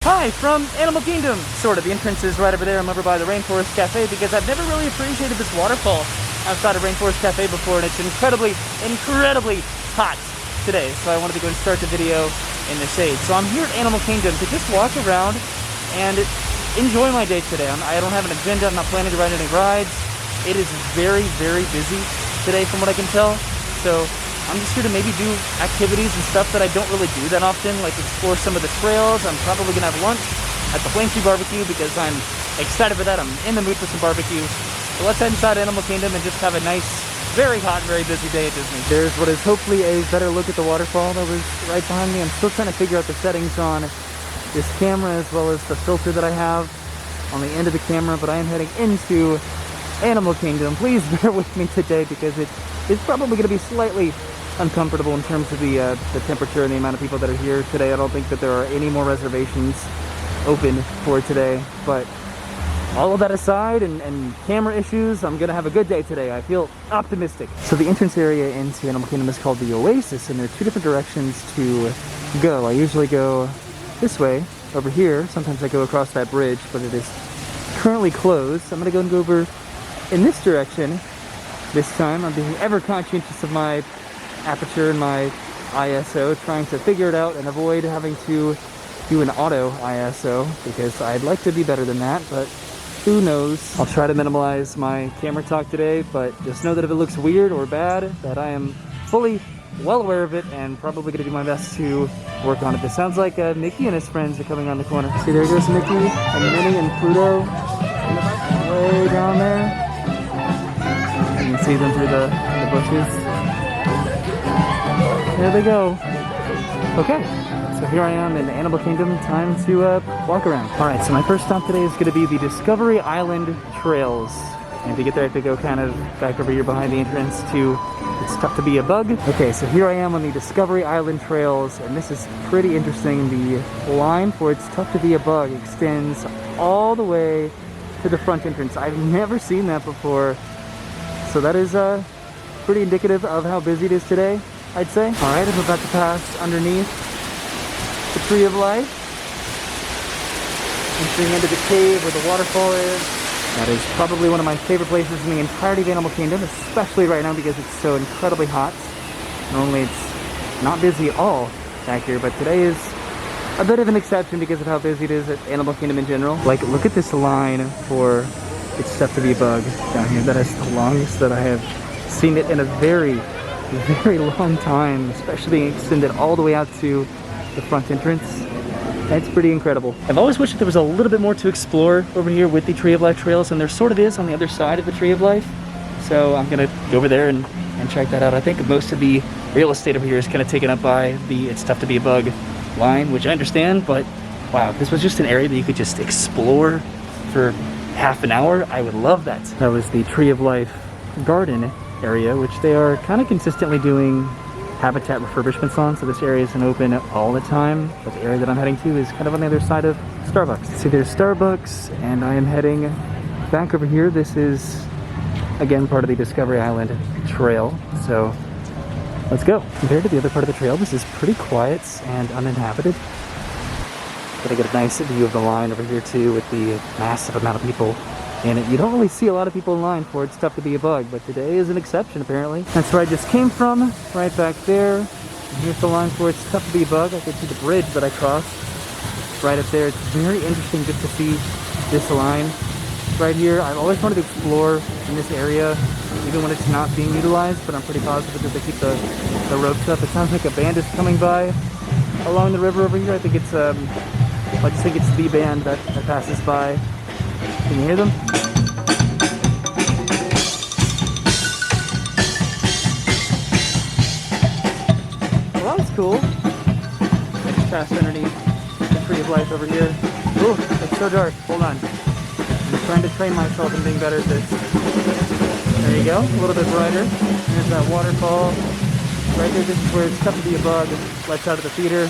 Hi, from Animal Kingdom. Sort of, the entrance is right over there. I'm over by the Rainforest Cafe because I've never really appreciated this waterfall outside of Rainforest Cafe before, and it's incredibly hot today. So I wanted to go and start the video in the shade. So I'm here at Animal Kingdom to just walk around and enjoy my day today. I don't have an agenda. I'm not planning to ride any rides. It is very busy today from what I can tell. So I'm just here to maybe do activities and stuff that I don't really do that often, like explore some of the trails. I'm probably gonna have lunch at the Flame Tree Barbecue because I'm excited for that. I'm in the mood for some barbecue. So let's head inside Animal Kingdom and just have a nice, very hot, very busy day at Disney. There's what is hopefully a better look at the waterfall that was right behind me. I'm still trying to figure out the settings on this camera as well as the filter that I have on the end of the camera, but I am heading into Animal Kingdom. Please bear with me today because it is probably going to be slightly uncomfortable in terms of the temperature and the amount of people that are here today. I don't think that there are any more reservations open for today, but all of that aside and camera issues, I'm gonna have a good day today. I feel optimistic. So the entrance area into Animal Kingdom is called the Oasis, and there are two different directions to go. I usually go this way over here. Sometimes I go across that bridge, but it is currently closed. I'm gonna go and go over in this direction this time. I'm being ever conscientious of my aperture and my ISO, trying to figure it out and avoid having to do an auto ISO because I'd like to be better than that, but who knows. I'll try to minimize my camera talk today, but just know that if it looks weird or bad, that I am fully well aware of it and probably going to do my best to work on it. This sounds like Mickey and his friends are coming on the corner. See, there goes Mickey and Minnie and Pluto way down there. You can see them through the bushes. There they go. Okay, so here I am in Animal Kingdom. Time to walk around. All right, so my first stop today is going to be the Discovery Island Trails. And to get there, I have to go kind of back over here behind the entrance to It's Tough to Be a Bug. Okay, so here I am on the Discovery Island Trails, and this is pretty interesting. The line for It's Tough to Be a Bug extends all the way to the front entrance. I've never seen that before, so that is pretty indicative of how busy it is today, I'd say. All right, I'm about to pass underneath the Tree of Life, entering into the cave where the waterfall is. That is probably one of my favorite places in the entirety of Animal Kingdom, especially right now because it's so incredibly hot. Normally it's not busy at all back here, but today is a bit of an exception because of how busy it is at Animal Kingdom in general. Like, look at this line for It's Tough to Be a Bug down here. That is the longest that I have seen it in a very long time, especially being extended all the way out to the front entrance. That's pretty incredible. I've always wished that there was a little bit more to explore over here with the Tree of Life trails, and there sort of is on the other side of the Tree of Life. So I'm gonna go over there and check that out. I think most of the real estate over here is kind of taken up by the It's Tough to Be a Bug line, which I understand, but wow, if this was just an area that you could just explore for half an hour, I would love that. That was the Tree of Life garden area, which they are kind of consistently doing habitat refurbishments on, so this area isn't open all the time, but the area that I'm heading to is kind of on the other side of Starbucks. See, there's Starbucks, and I am heading back over here. This is, again, part of the Discovery Island Trail, so let's go. Compared to the other part of the trail, this is pretty quiet and uninhabited, but I get a nice view of the line over here too with the massive amount of people. And you don't really see a lot of people in line for It's Tough to Be a Bug, but today is an exception apparently. That's where I just came from, right back there. And here's the line for It's Tough to Be a Bug. I can see the bridge that I crossed right up there. It's very interesting just to see this line right here. I've always wanted to explore in this area, even when it's not being utilized, but I'm pretty positive that they keep the ropes up. It sounds like a band is coming by along the river over here. I think it's, I just think it's the band that passes by. Can you hear them? Well, that was cool. I just passed underneath the Tree of Life over here. Ooh, it's so dark. Hold on. I'm trying to train myself in being better at this. There you go. A little bit brighter. There's that waterfall. Right there, this is where It's Tough to Be a Bug lets out of the theater.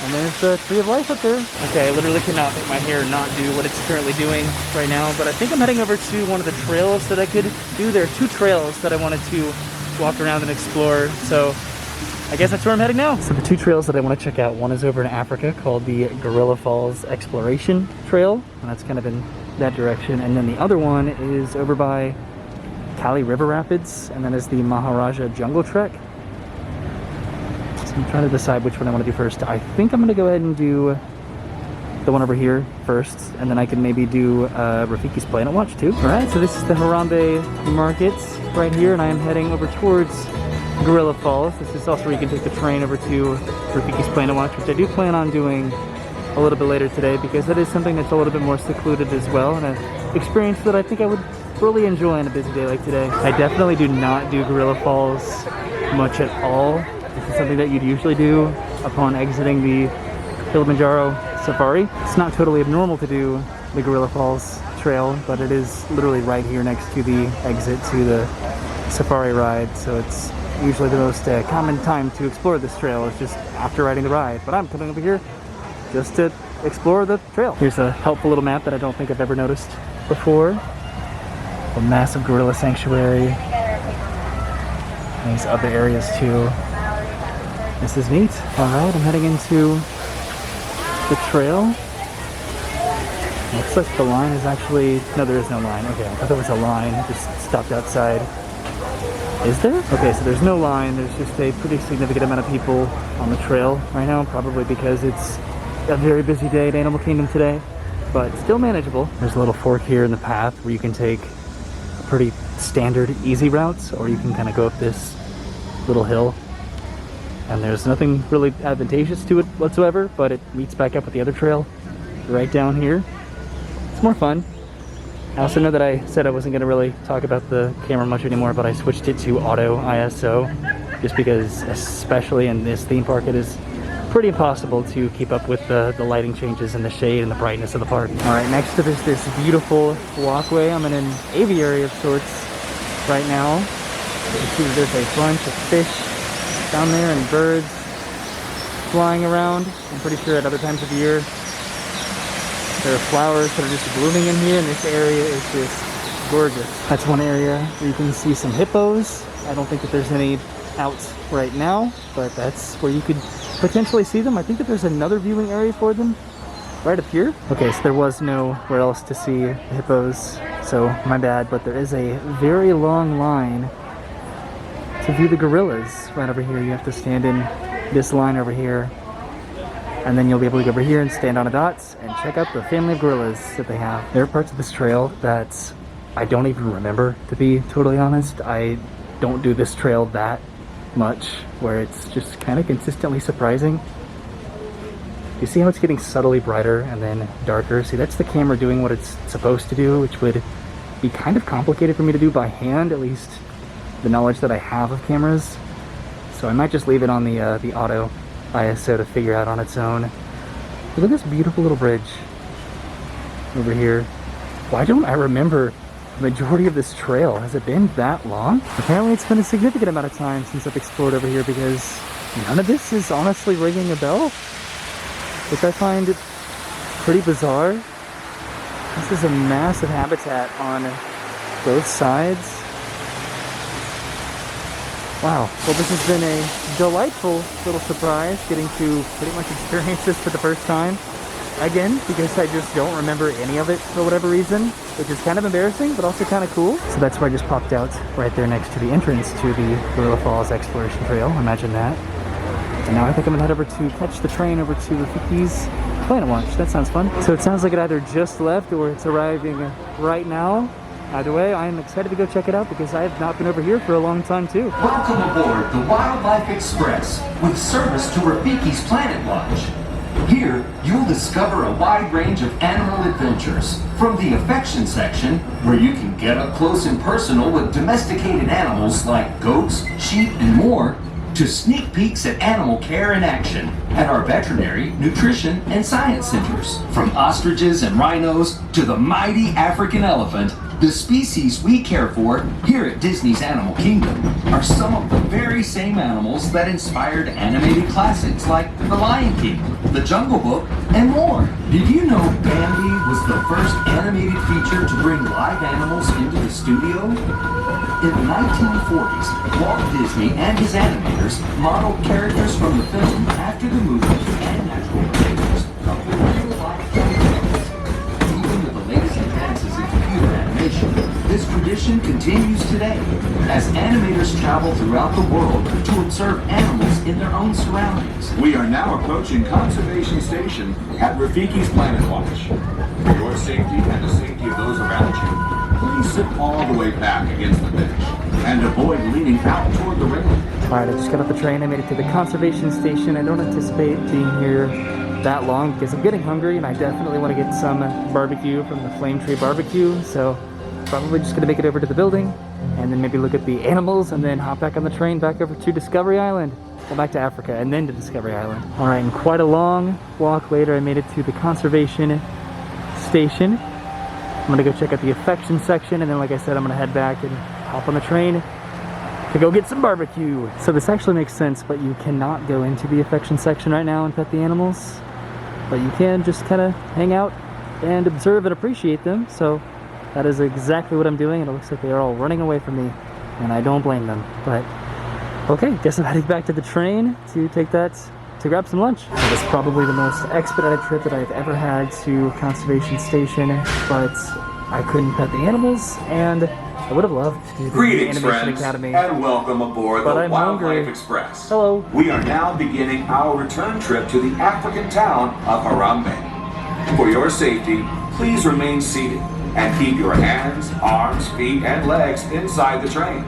And there's the Tree of Life up there. Okay, I literally cannot make my hair not do what it's currently doing right now, but I think I'm heading over to one of the trails that I could do. There are two trails that I wanted to walk around and explore. So I guess that's where I'm heading now. So the two trails that I want to check out, one is over in Africa called the Gorilla Falls Exploration Trail, and that's kind of in that direction. And then the other one is over by Kali River Rapids, and then is the Maharaja Jungle Trek. So I'm trying to decide which one I want to do first. I think I'm going to go ahead and do the one over here first, and then I can maybe do Rafiki's Planet Watch too. Alright, so this is the Harambe Market right here, and I am heading over towards Gorilla Falls. This is also where you can take the train over to Rafiki's Planet Watch, which I do plan on doing a little bit later today, because that is something that's a little bit more secluded as well, and an experience that I think I would really enjoy on a busy day like today. I definitely do not do Gorilla Falls much at all. This is something that you'd usually do upon exiting the Kilimanjaro Safari. It's not totally abnormal to do the Gorilla Falls trail, but it is literally right here next to the exit to the Safari ride, so it's usually the most common time to explore this trail is just after riding the ride. But I'm coming over here just to explore the trail. Here's a helpful little map that I don't think I've ever noticed before. A massive gorilla sanctuary. And these other areas too. This is neat. Alright, I'm heading into the trail. Looks like the line is actually... No, there is no line. Okay, I thought there was a line. It just stopped outside. Is there? Okay, so there's no line. There's just a pretty significant amount of people on the trail right now, probably because it's a very busy day at Animal Kingdom today, but still manageable. There's a little fork here in the path where you can take a pretty standard easy routes, or you can kind of go up this little hill. And there's nothing really advantageous to it whatsoever, but it meets back up with the other trail right down here. It's more fun. I also know that I said I wasn't going to really talk about the camera much anymore, but I switched it to auto ISO just because, especially in this theme park, it is pretty impossible to keep up with the lighting changes and the shade and the brightness of the park. Alright, next to this beautiful walkway. I'm in an aviary of sorts right now. You can see that there's a bunch of fish down there and birds flying around. I'm pretty sure at other times of the year there are flowers that are just blooming in here, and this area is just gorgeous. That's one area where you can see some hippos. I don't think that there's any out right now, but that's where you could potentially see them. I think that there's another viewing area for them right up here. Okay, so there was nowhere else to see the hippos, so my bad, but there is a very long line to view the gorillas right over here. You have to stand in this line over here, and then you'll be able to go over here and stand on a dots and check out the family of gorillas that they have. There are parts of this trail that I don't even remember, to be totally honest. I don't do this trail that much, where it's just kind of consistently surprising. You see how it's getting subtly brighter and then darker? See, that's the camera doing what it's supposed to do, which would be kind of complicated for me to do by hand, at least the knowledge that I have of cameras. So I might just leave it on the auto ISO to figure out on its own. Look at this beautiful little bridge over here. Why don't I remember the majority of this trail? Has it been that long? Apparently it's been a significant amount of time since I've explored over here, because none of this is honestly ringing a bell, which I find pretty bizarre. This is a massive habitat on both sides. Wow, well, this has been a delightful little surprise, getting to pretty much experience this for the first time. Again, because I just don't remember any of it for whatever reason, which is kind of embarrassing, but also kind of cool. So that's where I just popped out, right there next to the entrance to the Gorilla Falls Exploration Trail. Imagine that. And now I think I'm gonna head over to catch the train over to Rafiki's Planet Watch. That sounds fun. So it sounds like it either just left or it's arriving right now. Either way, I am excited to go check it out because I have not been over here for a long time too. Welcome aboard the Wildlife Express with service to Rafiki's Planet Watch. Here, you'll discover a wide range of animal adventures, from the affection section, where you can get up close and personal with domesticated animals like goats, sheep, and more, to sneak peeks at animal care in action at our veterinary, nutrition, and science centers. From ostriches and rhinos to the mighty African elephant, the species we care for here at Disney's Animal Kingdom are some of the very same animals that inspired animated classics like The Lion King, The Jungle Book, and more. Did you know Bambi was the first animated feature to bring live animals into the studio? In the 1940s, Walt Disney and his animators modeled characters from the film after the movie and natural behaviors of the real-life characters. Even with the latest advances in computer animation, this tradition continues today as animators travel throughout the world to observe animals in their own surroundings. We are now approaching Conservation Station at Rafiki's Planet Watch. For your safety and the safety of those around you, please sit all the way back against the bench and avoid leaning out toward the railing. Alright, I just got off the train. I made it to the Conservation Station. I don't anticipate being here that long because I'm getting hungry and I definitely want to get some barbecue from the Flame Tree Barbecue. So probably just going to make it over to the building and then maybe look at the animals and then hop back on the train back over to Discovery Island. Well, back to Africa and then to Discovery Island. Alright, and quite a long walk later, I made it to the Conservation Station. I'm going to go check out the affection section and then, like I said, I'm going to head back and hop on the train to go get some barbecue. So this actually makes sense, but you cannot go into the affection section right now and pet the animals. But you can just kind of hang out and observe and appreciate them. So that is exactly what I'm doing, and it looks like they are all running away from me, and I don't blame them. But okay, guess I'm heading back to the train to take that to grab some lunch. It was probably the most expedited trip that I've ever had to Conservation Station, but I couldn't pet the animals, and I would have loved to do the Greetings, Animation friends, Academy. and welcome aboard But the I'm Wildlife hungry. Express. Hello. We are now beginning our return trip to the African town of Harambe. For your safety, please remain seated and keep your hands, arms, feet, and legs inside the train.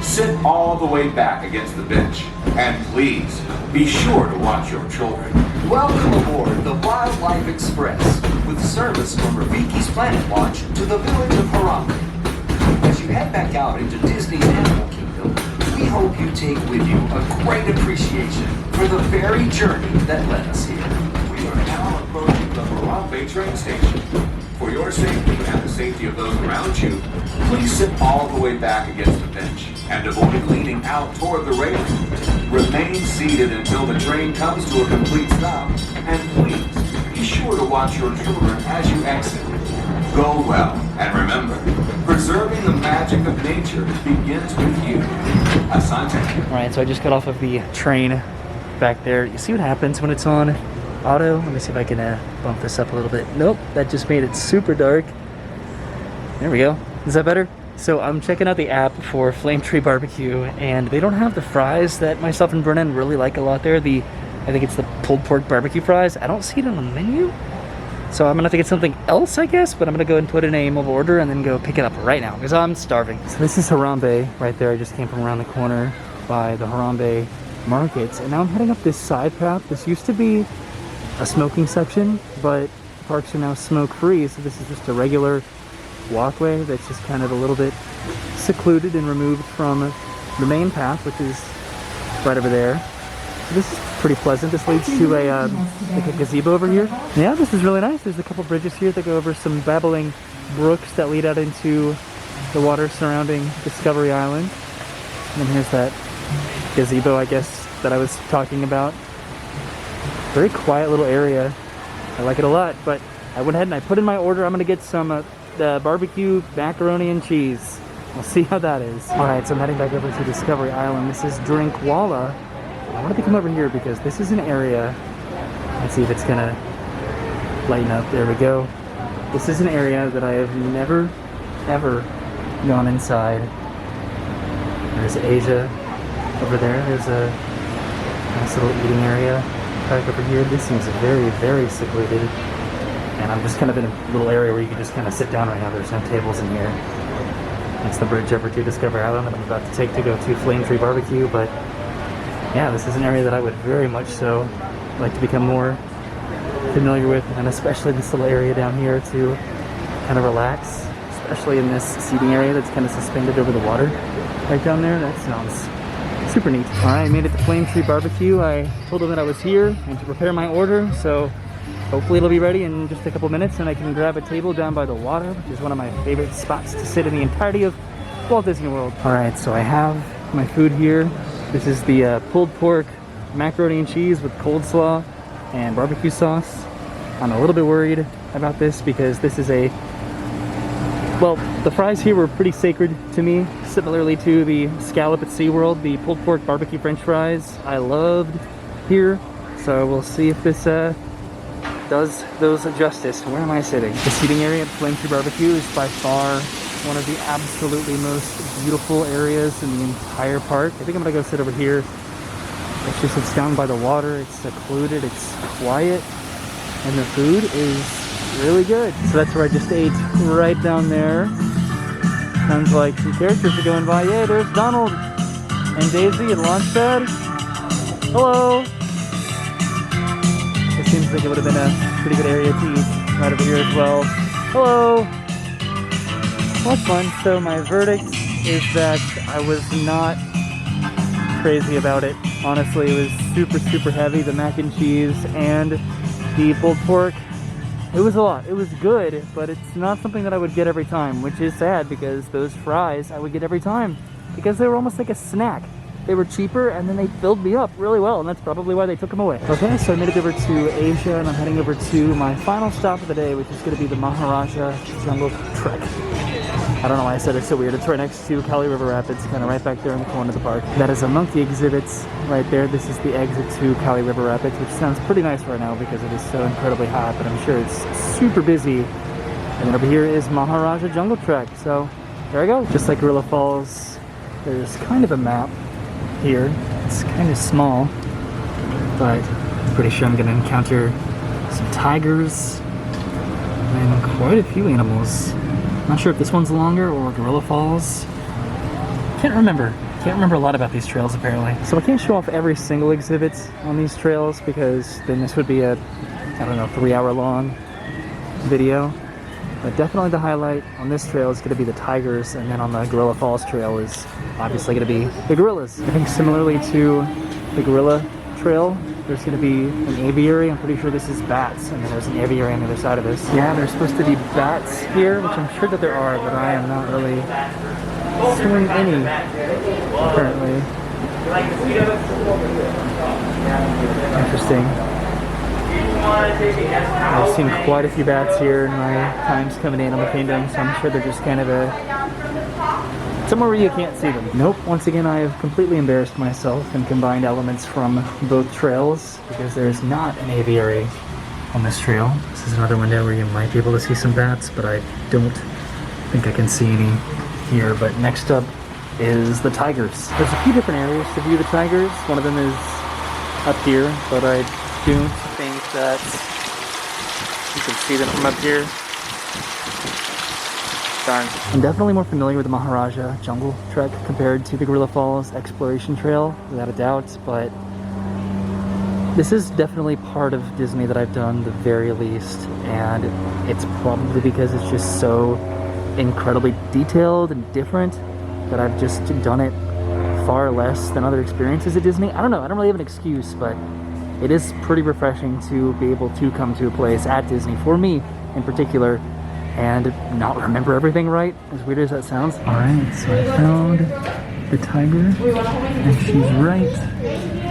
Sit all the way back against the bench, and please be sure to watch your children. Welcome aboard the Wildlife Express with service from Rafiki's Planet Watch to the village of Harambe. As you head back out into Disney's Animal Kingdom, we hope you take with you a great appreciation for the very journey that led us here. We are now approaching the Harambe train station. For your safety and the safety of those around you, please sit all the way back against the bench and avoid leaning out toward the railing. Remain seated until the train comes to a complete stop, and please be sure to watch your children as you exit. Go well, and remember, preserving the magic of nature begins with you. Asante. Alright, so I just got off of the train back there. You see what happens when it's on auto? Let me see if I can bump this up a little bit. Nope, that just made it super dark. There we go. Is that better? So I'm checking out the app for Flame Tree Barbecue, and they don't have the fries that myself and Brennan really like a lot there. I think it's the pulled pork barbecue fries. I don't see it on the menu. So I'm gonna have to get something else, I guess, but I'm gonna go and put in a mobile order and then go pick it up right now because I'm starving. So this is Harambe right there. I just came from around the corner by the Harambe markets, and now I'm heading up this side path. This used to be a smoking section, but parks are now smoke-free, so this is just a regular walkway that's just kind of a little bit secluded and removed from the main path, which is right over there. So this is pretty pleasant. This leads to a like a gazebo over here. Yeah, this is really nice. There's a couple bridges here that go over some babbling brooks that lead out into the water surrounding Discovery Island. And then here's that gazebo, I guess, that I was talking about. Very quiet little area. I like it a lot, but I went ahead and I put in my order. I'm gonna get some the barbecue macaroni and cheese. We'll see how that is. All right, so I'm heading back over to Discovery Island. This is Drinkwalla. I wanted to come over here because this is an area. Let's see if it's gonna lighten up. There we go. This is an area that I have never, ever gone inside. There's Asia over there. There's a nice little eating area back over here. This seems very, very secluded. And I'm just kind of in a little area where you can just kind of sit down right now. There's no tables in here. That's the bridge over to Discovery Island that I'm about to take to go to Flame Tree Barbecue. But yeah, this is an area that I would very much so like to become more familiar with, and especially this little area down here to kind of relax, especially in this seating area that's kind of suspended over the water right down there. That sounds super neat. All right, I made it to Flame Tree Barbecue. I told them that I was here and to prepare my order, so hopefully it'll be ready in just a couple minutes and I can grab a table down by the water, which is one of my favorite spots to sit in the entirety of Walt Disney World. All right, so I have my food here. This is the pulled pork macaroni and cheese with coleslaw and barbecue sauce. I'm a little bit worried about this because this is a, well, the fries here were pretty sacred to me, similarly to the scallop at SeaWorld, the pulled pork barbecue french fries I loved here. So we'll see if this does those justice. Where am I sitting? The seating area at Flame Tree Barbecue is by far one of the absolutely most beautiful areas in the entire park. I think I'm gonna go sit over here. It's down by the water, it's secluded, it's quiet, and the food is really good. So that's where I just ate, right down there. Sounds like some characters are going by. Yeah, there's Donald and Daisy and Launchpad. Hello! It seems like it would have been a pretty good area to eat right over here as well. Hello! Well, that's fun. So my verdict is that I was not crazy about it. Honestly, it was super, super heavy. The mac and cheese and the pulled pork, it was a lot. It was good, but it's not something that I would get every time, which is sad because those fries I would get every time because they were almost like a snack. They were cheaper and then they filled me up really well, and that's probably why they took them away. Okay, so I made it over to Asia and I'm heading over to my final stop of the day, which is going to be the Maharaja Jungle Trek. I don't know why I said it's so weird. It's right next to Kali River Rapids, kind of right back there in the corner of the park. That is a monkey exhibits right there. This is the exit to Kali River Rapids, which sounds pretty nice right now because it is so incredibly hot, but I'm sure it's super busy. And then over here is Maharaja Jungle Trek. So there I go. Just like Gorilla Falls, there's kind of a map here. It's kind of small, but I'm pretty sure I'm going to encounter some tigers and quite a few animals. Not sure if this one's longer or Gorilla Falls. Can't remember. Can't remember a lot about these trails apparently. So I can't show off every single exhibit on these trails because then this would be a, I don't know, 3-hour long video. But definitely the highlight on this trail is going to be the tigers, and then on the Gorilla Falls trail is obviously going to be the gorillas. I think similarly to the gorilla trail, there's going to be an aviary. I'm pretty sure this is bats, and then there's an aviary on the other side of this. Yeah, there's supposed to be bats here, which I'm sure that there are, but I am not really seeing any, apparently. Interesting. I've seen quite a few bats here in my times coming in Animal Kingdom, so I'm sure they're just kind of somewhere where you can't see them. Nope, once again I have completely embarrassed myself and combined elements from both trails because there's not an aviary on this trail. This is another window where you might be able to see some bats, but I don't think I can see any here. But next up is the tigers. There's a few different areas to view the tigers. One of them is up here, but I don't think that you can see them from up here. Darn. I'm definitely more familiar with the Maharaja Jungle Trek compared to the Gorilla Falls Exploration Trail, without a doubt, but this is definitely part of Disney that I've done the very least, and it's probably because it's just so incredibly detailed and different that I've just done it far less than other experiences at Disney. I don't know, I don't really have an excuse, but it is pretty refreshing to be able to come to a place at Disney, for me in particular, and not remember everything right, as weird as that sounds. Alright, so I found the tiger, and she's right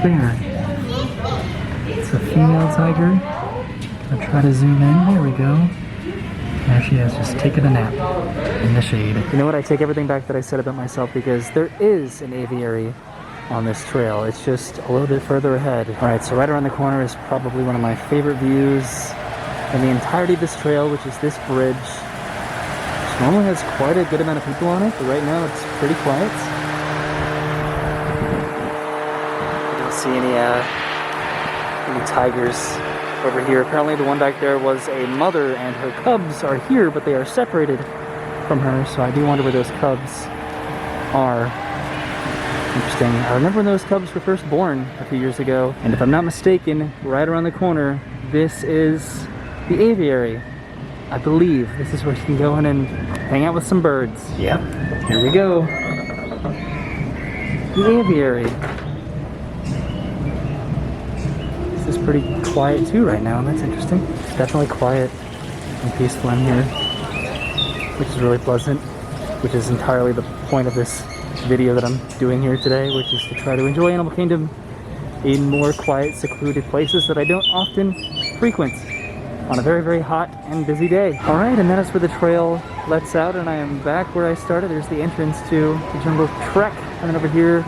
there. It's a female tiger. I'll try to zoom in, there we go. There she is, just taking a nap in the shade. You know what, I take everything back that I said about myself because there is an aviary on this trail. It's just a little bit further ahead. Alright, so right around the corner is probably one of my favorite views in the entirety of this trail, which is this bridge, which normally has quite a good amount of people on it, but right now it's pretty quiet. I don't see any tigers over here. Apparently the one back there was a mother and her cubs are here, but they are separated from her, so I do wonder where those cubs are. Interesting. I remember when those cubs were first born a few years ago, and if I'm not mistaken, right around the corner, this is the aviary. I believe this is where you can go in and hang out with some birds. Yep, here we go. The aviary. This is pretty quiet too right now, and that's interesting. It's definitely quiet and peaceful in here, which is really pleasant, which is entirely the point of this video that I'm doing here today, which is to try to enjoy Animal Kingdom in more quiet, secluded places that I don't often frequent. on a very, very hot and busy day. All right, and that is where the trail lets out, and I am back where I started. There's the entrance to the Jungle Trek, and then over here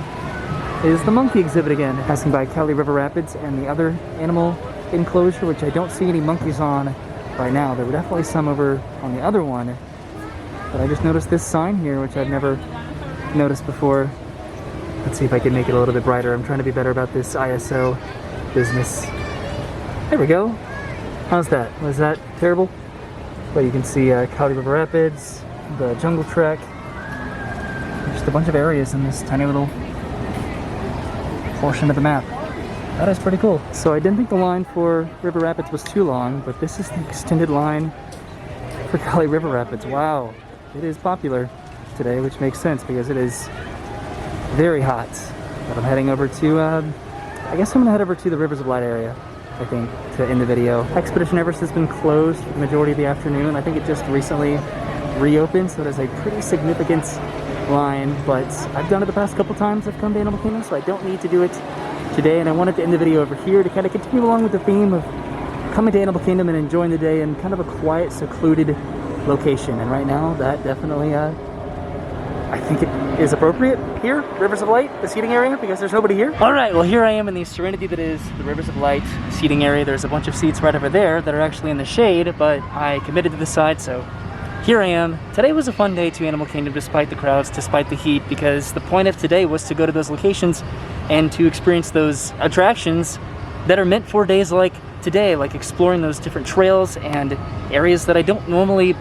is the monkey exhibit again, passing by Cali River Rapids and the other animal enclosure, which I don't see any monkeys on right now. There were definitely some over on the other one, but I just noticed this sign here, which I've never noticed before. Let's see if I can make it a little bit brighter. I'm trying to be better about this ISO business. There we go. How's that? Was that terrible? But you can see Cali River Rapids, the Jungle Trek, just a bunch of areas in this tiny little portion of the map. That is pretty cool. So I didn't think the line for River Rapids was too long, but this is the extended line for Cali River Rapids. Wow, it is popular today, which makes sense because it is very hot. But I'm heading over to, I guess I'm gonna head over to the Rivers of Light area, I think, to end the video. Expedition Everest has been closed for the majority of the afternoon. I think it just recently reopened, so it is a pretty significant line, but I've done it the past couple times I've come to Animal Kingdom, so I don't need to do it today. And I wanted to end the video over here to kind of continue along with the theme of coming to Animal Kingdom and enjoying the day in kind of a quiet, secluded location. And right now, that definitely, I think it is appropriate here, Rivers of Light, the seating area, because there's nobody here. All right, well, here I am in the serenity that is the Rivers of Light seating area. There's a bunch of seats right over there that are actually in the shade, but I committed to this side, so here I am. Today was a fun day to Animal Kingdom despite the crowds, despite the heat, because the point of today was to go to those locations and to experience those attractions that are meant for days like today, like exploring those different trails and areas that I don't normally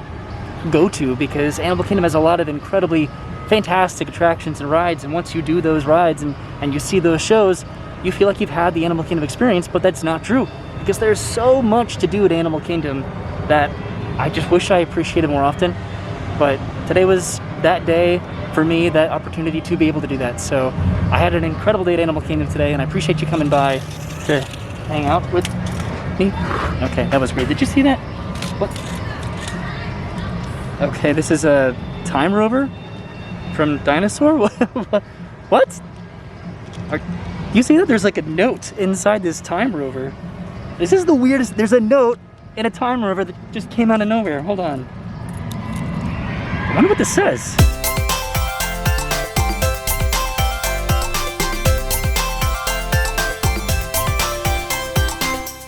go to, because Animal Kingdom has a lot of incredibly fantastic attractions and rides, and once you do those rides and you see those shows, you feel like you've had the Animal Kingdom experience, but that's not true, because there's so much to do at Animal Kingdom that I just wish I appreciated more often. But today was that day for me, that opportunity to be able to do that. So I had an incredible day at Animal Kingdom today, and I appreciate you coming by to hang out with me. Okay, that was great. Did you see that? What? Okay, this is a time rover from Dinosaur? What? You see that? There's like a note inside this time rover. This is the weirdest. There's a note in a time rover that just came out of nowhere. Hold on. I wonder what this says.